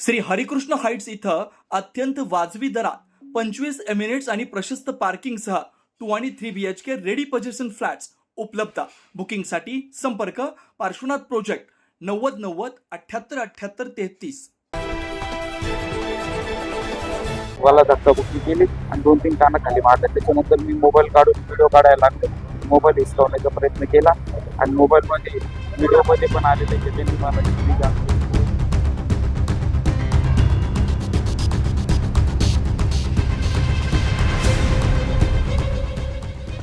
Shri Harikrishna Heights इथं अत्यंत वाजवी दरात 25 एमिरेट्स आणि प्रशस्त पार्किंगसह 2 आणि 3 BHK रेडी पोझिशन फ्लॅट्स उपलब्ध। बुकिंगसाठी संपर्क पार्श्वनाथ प्रोजेक्ट 9090 78 78 33। मला धक्काबुक्की केली आणि 2-3 कानाखाली मारले। त्याच्यानंतर मी मोबाईल काढून व्हिडिओ काढायला लागलो। मोबाईल हिसकावण्याचा प्रयत्न केला आणि मोबाईलमध्ये व्हिडिओमध्ये पण आलेले की त्यांनी मला किती जास्त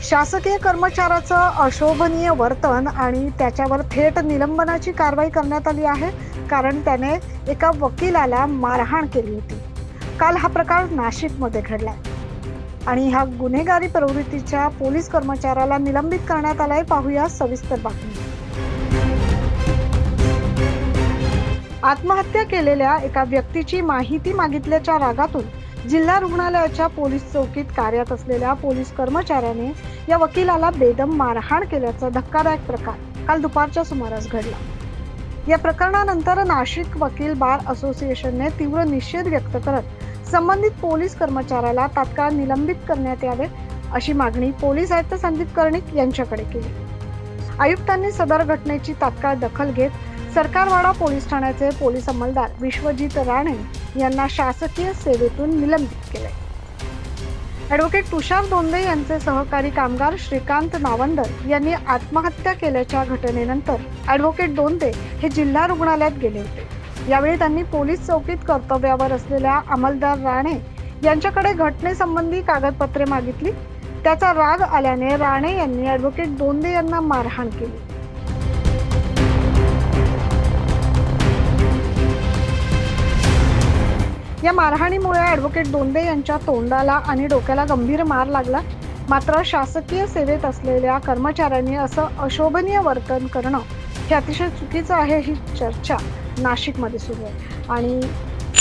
शासकीय कर्मचाऱ्याचं अशोभनीय वर्तन आणि त्याच्यावर थेट निलंबनाची कारवाई करण्यात आली आहे, कारण त्याने एका वकिलाला मारहाण केली होती। काल हा प्रकार नाशिकमध्ये घडलाय आणि ह्या गुन्हेगारी प्रवृत्तीच्या पोलीस कर्मचाऱ्याला निलंबित करण्यात आलाय। पाहूया सविस्तर बातमी। आत्महत्या केलेल्या एका व्यक्तीची माहिती मागितल्याच्या रागातून जिल्हा रुग्णालयाच्या पोलीस चौकीत कार्यरत असलेल्या पोलीस कर्मचाऱ्याने या वकिलाला बेदम मारहाण केल्याचा धक्कादायक प्रकार काल दुपारच्या सुमारास घडला। या प्रकरणानंतर नाशिक वकील बार असोसिएशनने तीव्र निषेध व्यक्त करत संबंधित पोलीस कर्मचाऱ्याला तात्काळ निलंबित करण्यात यावे अशी मागणी पोलीस आयुक्त संदीप कर्णिक यांच्याकडे केली। आयुक्तांनी सदर घटनेची तात्काळ दखल घेत सरकारवाडा पोलीस ठाण्याचे पोलीस अंमलदार विश्वजित राणे यांना शासकीय सेवेतून निलंबित केले। ॲडव्होकेट तुषार दोंदे यांचे सहकारी कामगार श्रीकांत नावंदर यांनी आत्महत्या केल्याच्या घटनेनंतर ॲडव्होकेट दोंदे हे जिल्हा रुग्णालयात गेले होते। यावेळी त्यांनी पोलीस चौकीत कर्तव्यावर असलेल्या अंमलदार राणे यांच्याकडे घटनेसंबंधी कागदपत्रे मागितली। त्याचा राग आल्याने राणे यांनी ॲडव्होकेट दोंदे यांना मारहाण केली। या मारहाणीमुळे ॲडव्होकेट दोंदे यांच्या तोंडाला आणि डोक्याला गंभीर मार लागला। मात्र शासकीय सेवेत असलेल्या कर्मचाऱ्यांनी असं अशोभनीय वर्तन करणं हे अतिशय चुकीचं आहे, ही चर्चा नाशिकमध्ये सुरू आहे आणि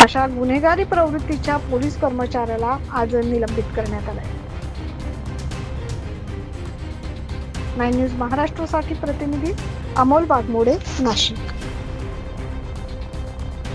अशा गुन्हेगारी प्रवृत्तीच्या पोलीस कर्मचाऱ्याला आज निलंबित करण्यात आलंय। 9 न्यूज महाराष्ट्रसाठी प्रतिनिधी अमोल वाघमोडे, नाशिक।